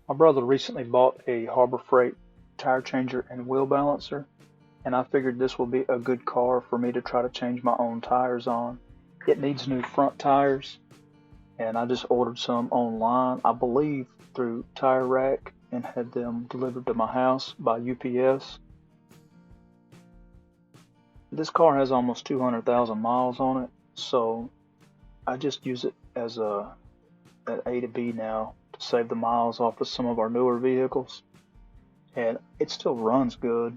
My brother recently bought a Harbor Freight tire changer and wheel balancer, and I figured this would be a good car for me to try to change my own tires on. It needs new front tires, and I just ordered some online, I believe through Tire Rack, and had them delivered to my house by UPS. This car has almost 200,000 miles on it, so I just use it as an A to B now to save the miles off of some of our newer vehicles, and it still runs good.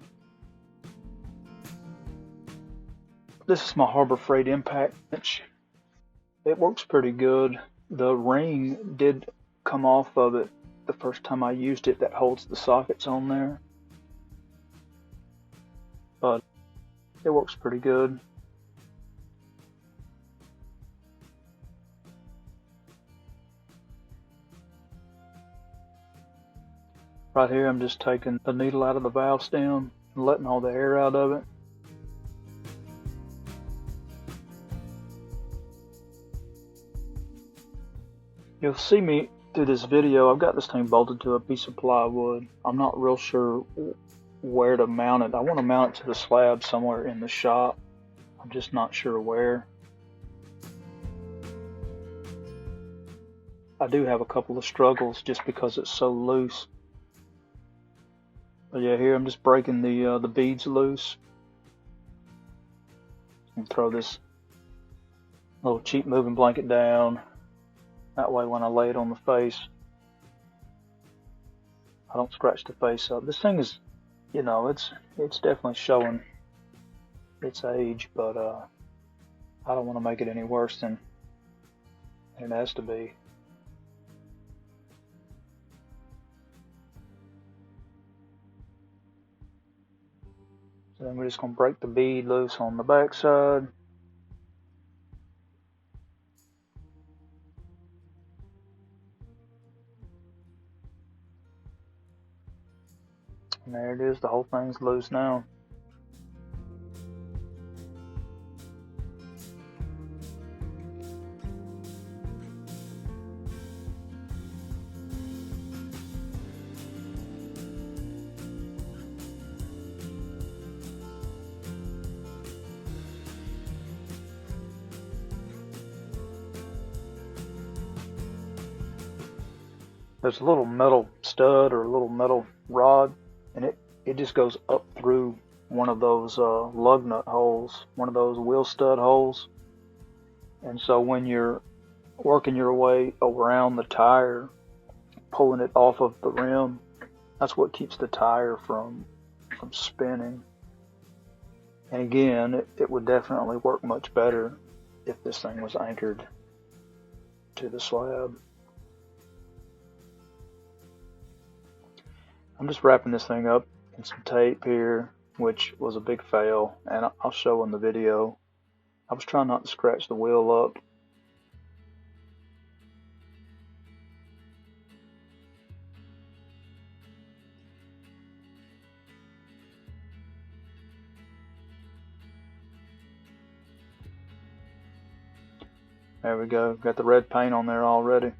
This is my Harbor Freight impact wrench. It works pretty good. The ring did come off of it the first time I used it that holds the sockets on there, but it works pretty good. Right here I'm just taking the needle out of the valve stem and letting all the air out of it. You'll see me through this video. I've got this thing bolted to a piece of plywood. I'm not real sure where to mount it. I want to mount it to the slab somewhere in the shop. I'm just not sure where. I do have a couple of struggles just because it's so loose. But yeah, here I'm just breaking the beads loose. And throw this little cheap moving blanket down. That way when I lay it on the face, I don't scratch the face up. This thing is, you know, it's definitely showing its age, but I don't want to make it any worse than it has to be. So then we're just going to break the bead loose on the back side. And there it is, the whole thing's loose now. There's a little metal stud or a little metal rod, and it just goes up through one of those lug nut holes, one of those wheel stud holes. And so when you're working your way around the tire, pulling it off of the rim, that's what keeps the tire from spinning. And again, it would definitely work much better if this thing was anchored to the slab. I'm just wrapping this thing up in some tape here, which was a big fail, and I'll show in the video. I was trying not to scratch the wheel up. There we go, got the red paint on there already.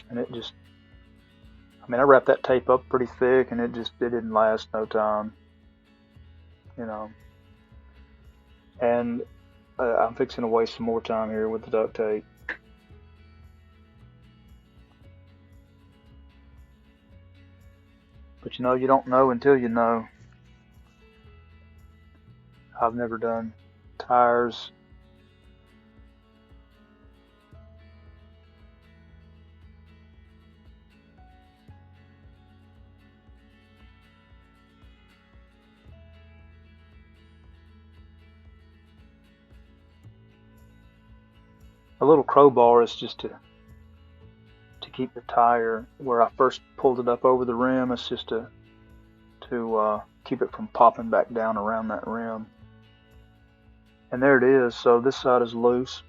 And it just, I mean, I wrapped that tape up pretty thick, and it didn't last no time, you know. And I'm fixing to waste some more time here with the duct tape. But you know, you don't know until you know. I've never done tires. A little crowbar is just to keep the tire where I first pulled it up over the rim. It's just to keep it from popping back down around that rim. And there it is. So this side is loose.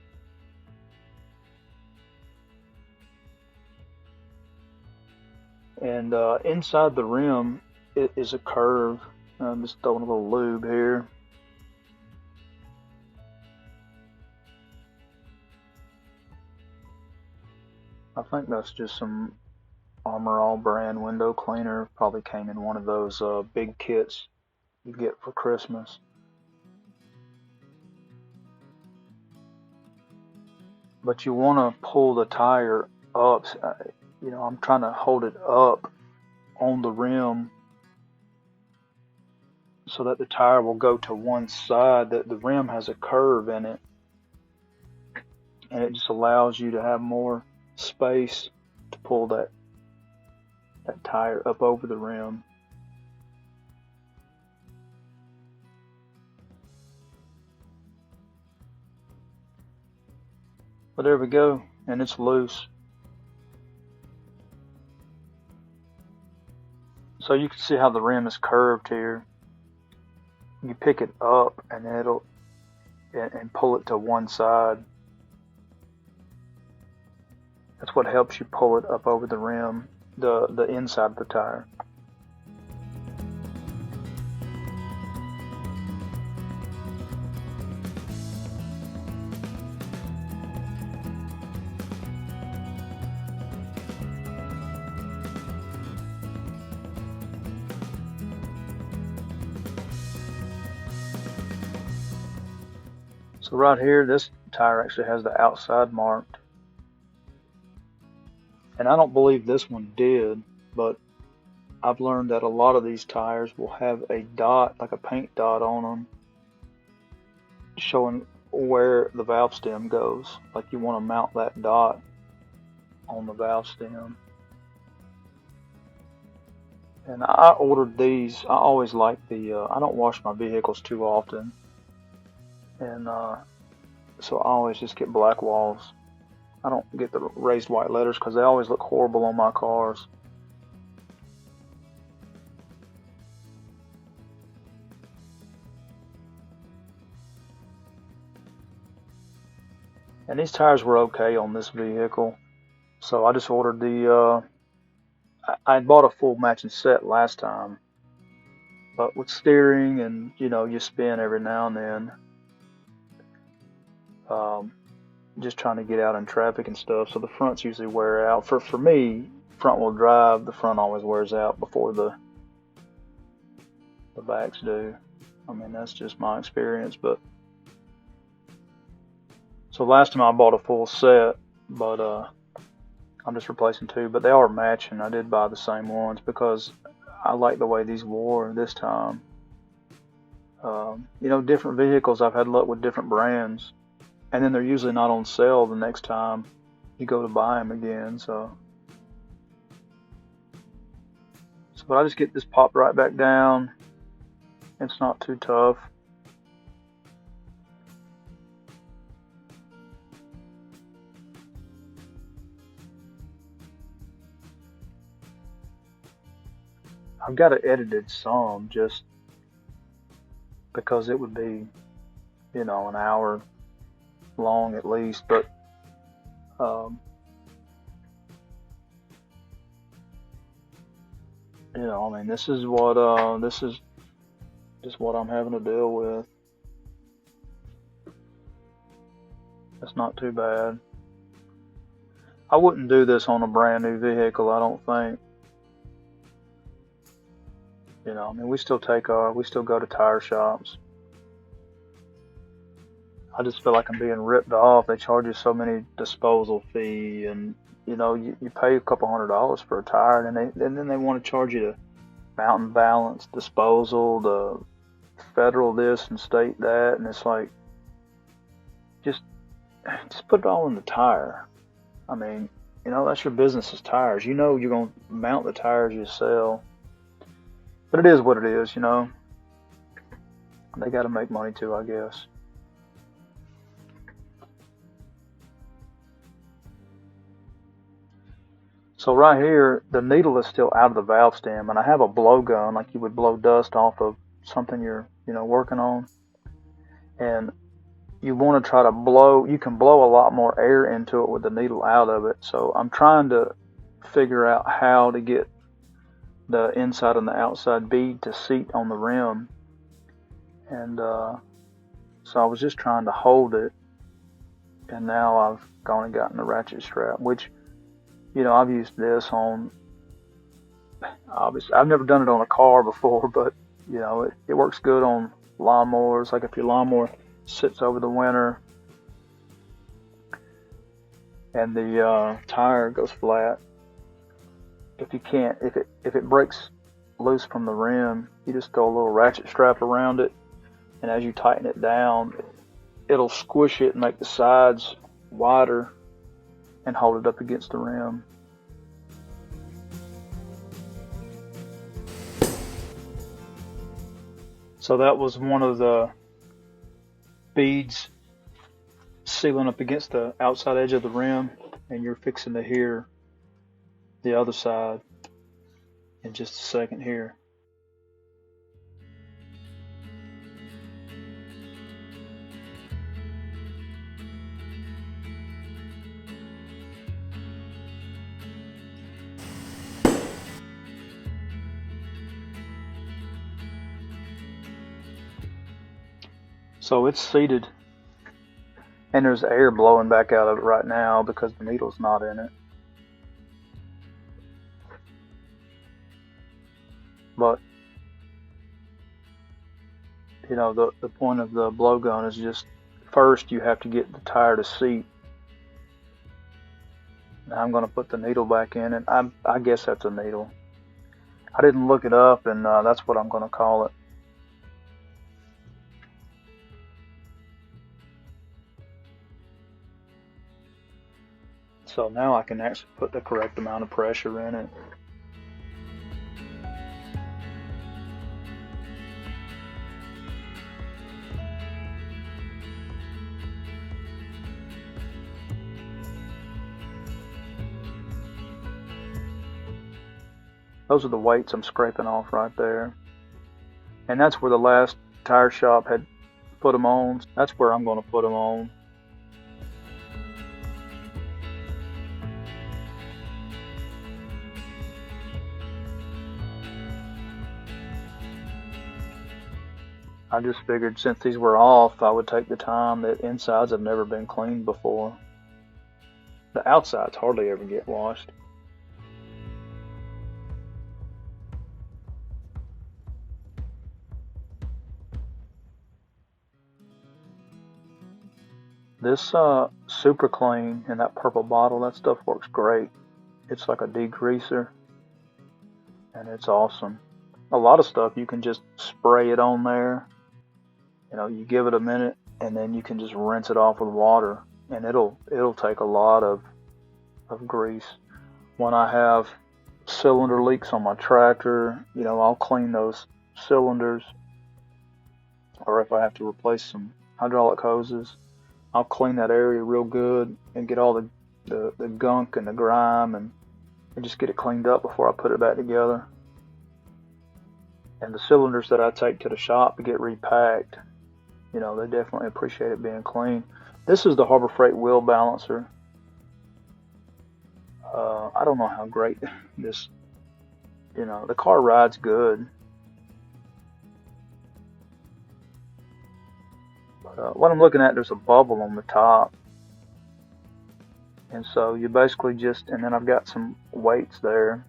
And inside the rim is a curve. I'm just throwing a little lube here. I think that's just some Armor All brand window cleaner. Probably came in one of those big kits you get for Christmas. But you want to pull the tire up. I'm trying to hold it up on the rim so that the tire will go to one side. That the rim has a curve in it, and it just allows you to have more space to pull that tire up over the rim. But there we go, and it's loose. So you can see how the rim is curved here. You pick it up and and pull it to one side. That's what helps you pull it up over the rim, the inside of the tire. So right here, this tire actually has the outside marked. And I don't believe this one did, but I've learned that a lot of these tires will have a dot, like a paint dot on them, showing where the valve stem goes. Like you want to mount that dot on the valve stem. And I ordered these. I always like I don't wash my vehicles too often. And so I always just get black walls. I don't get the raised white letters because they always look horrible on my cars. And these tires were okay on this vehicle. So I just ordered I bought a full matching set last time. But with steering and, you spin every now and then. Just trying to get out in traffic and stuff, so the fronts usually wear out. For me, front wheel drive, the front always wears out before the backs do. I mean, that's just my experience. But so last time I bought a full set, but I'm just replacing two. But they are matching. I did buy the same ones because I like the way these wore this time. Different vehicles, I've had luck with different brands. And then they're usually not on sale the next time you go to buy them again. But I just get this popped right back down. It's not too tough. I've got it edited some just because it would be, an hour long at least, but I mean, this is just what I'm having to deal with. It's not too bad. I wouldn't do this on a brand new vehicle, I don't think. I mean, we still go to tire shops. I just feel like I'm being ripped off. They charge you so many disposal fee, and you pay a couple $100 for a tire, and then they want to charge you to mountain balance, disposal, the federal this and state that, and it's like just put it all in the tire. I mean, that's your business's tires. You're gonna mount the tires you sell, but it is what it is. They got to make money too, I guess. So right here, the needle is still out of the valve stem, and I have a blowgun, like you would blow dust off of something you're, working on. And you want to try to you can blow a lot more air into it with the needle out of it. So I'm trying to figure out how to get the inside and the outside bead to seat on the rim. And so I was just trying to hold it, and now I've gone and gotten the ratchet strap, which I've used this on, obviously, I've never done it on a car before, but it works good on lawnmowers. Like if your lawnmower sits over the winter and the tire goes flat, if it breaks loose from the rim, you just throw a little ratchet strap around it, and as you tighten it down, it'll squish it and make the sides wider and hold it up against the rim. So that was one of the beads sealing up against the outside edge of the rim, and you're fixing to hear the other side in just a second here. So it's seated, and there's air blowing back out of it right now because the needle's not in it. But the point of the blowgun is just, first you have to get the tire to seat. Now I'm going to put the needle back in, and I guess that's a needle. I didn't look it up, and that's what I'm going to call it. So now I can actually put the correct amount of pressure in it. Those are the weights I'm scraping off right there. And that's where the last tire shop had put them on. That's where I'm going to put them on. I just figured since these were off, I would take the time. That insides have never been cleaned before. The outsides hardly ever get washed. This Super Clean in that purple bottle, that stuff works great. It's like a degreaser, and it's awesome. A lot of stuff you can just spray it on there. You give it a minute, and then you can just rinse it off with water, and it'll take a lot of grease. When I have cylinder leaks on my tractor, I'll clean those cylinders, or if I have to replace some hydraulic hoses, I'll clean that area real good and get all the gunk and the grime and just get it cleaned up before I put it back together. And the cylinders that I take to the shop to get repacked, they definitely appreciate it being clean. This is the Harbor Freight wheel balancer. I don't know how great this, the car rides good. But what I'm looking at, there's a bubble on the top. And so you basically and then I've got some weights there.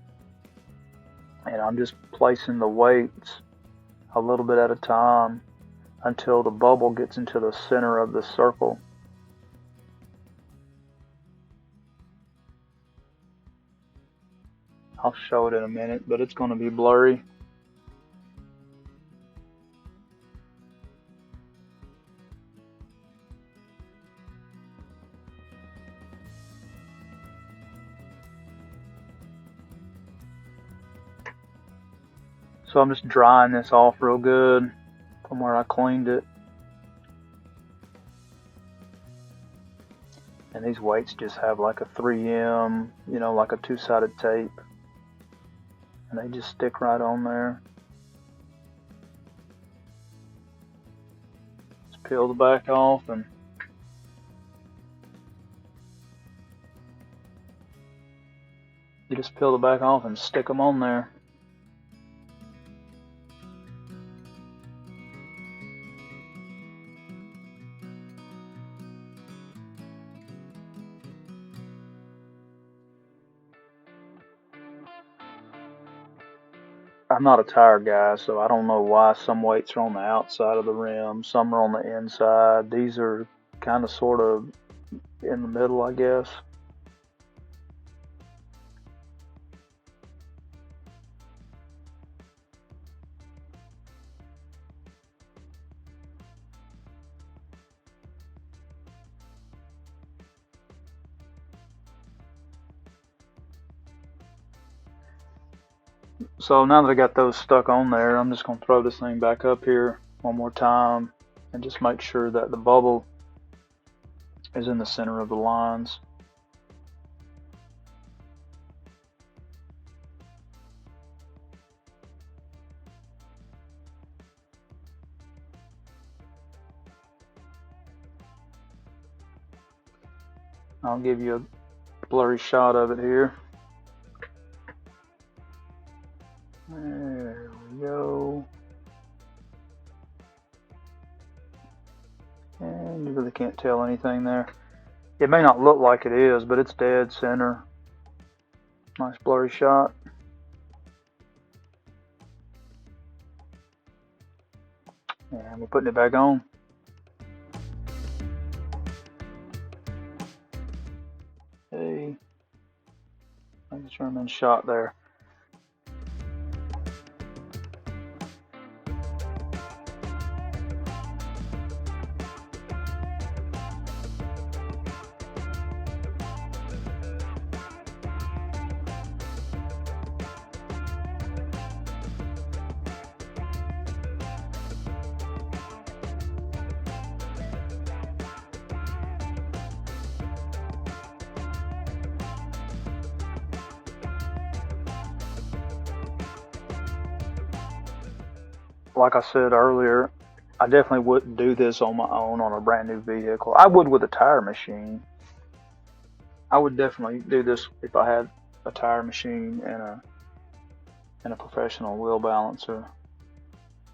And I'm just placing the weights a little bit at a time until the bubble gets into the center of the circle. I'll show it in a minute, but it's going to be blurry. So I'm just drying this off real good from where I cleaned it. And these weights just have like a 3M, like a two-sided tape. And they just stick right on there. Just peel the back off and you just peel the back off and stick them on there. I'm not a tire guy, so I don't know why some weights are on the outside of the rim, some are on the inside. These are kind of sort of in the middle, I guess. So now that I got those stuck on there, I'm just going to throw this thing back up here one more time and just make sure that the bubble is in the center of the lines. I'll give you a blurry shot of it here. There we go. And you really can't tell anything there. It may not look like it is, but it's dead center. Nice blurry shot. And we're putting it back on. Hey, making sure I'm in shot there. Like I said earlier, I definitely wouldn't do this on my own on a brand new vehicle. I would with a tire machine. I would definitely do this if I had a tire machine and a professional wheel balancer.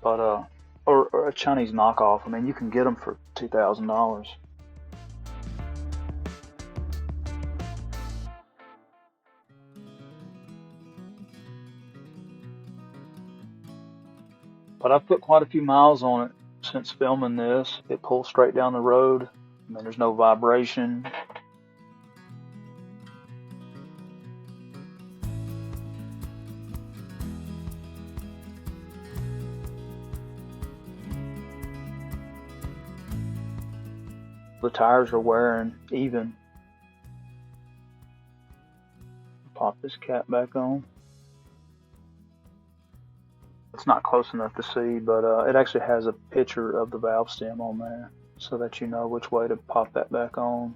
But or a Chinese knockoff. I mean, you can get them for $2,000. But I've put quite a few miles on it since filming this. It pulls straight down the road. I mean, there's no vibration. The tires are wearing even. Pop this cap back on. It's not close enough to see, but it actually has a picture of the valve stem on there so that you know which way to pop that back on.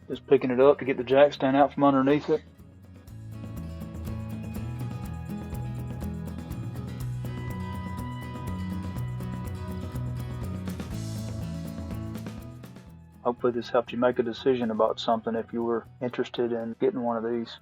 Just picking it up to get the jack stand out from underneath it. Hopefully this helped you make a decision about something if you were interested in getting one of these.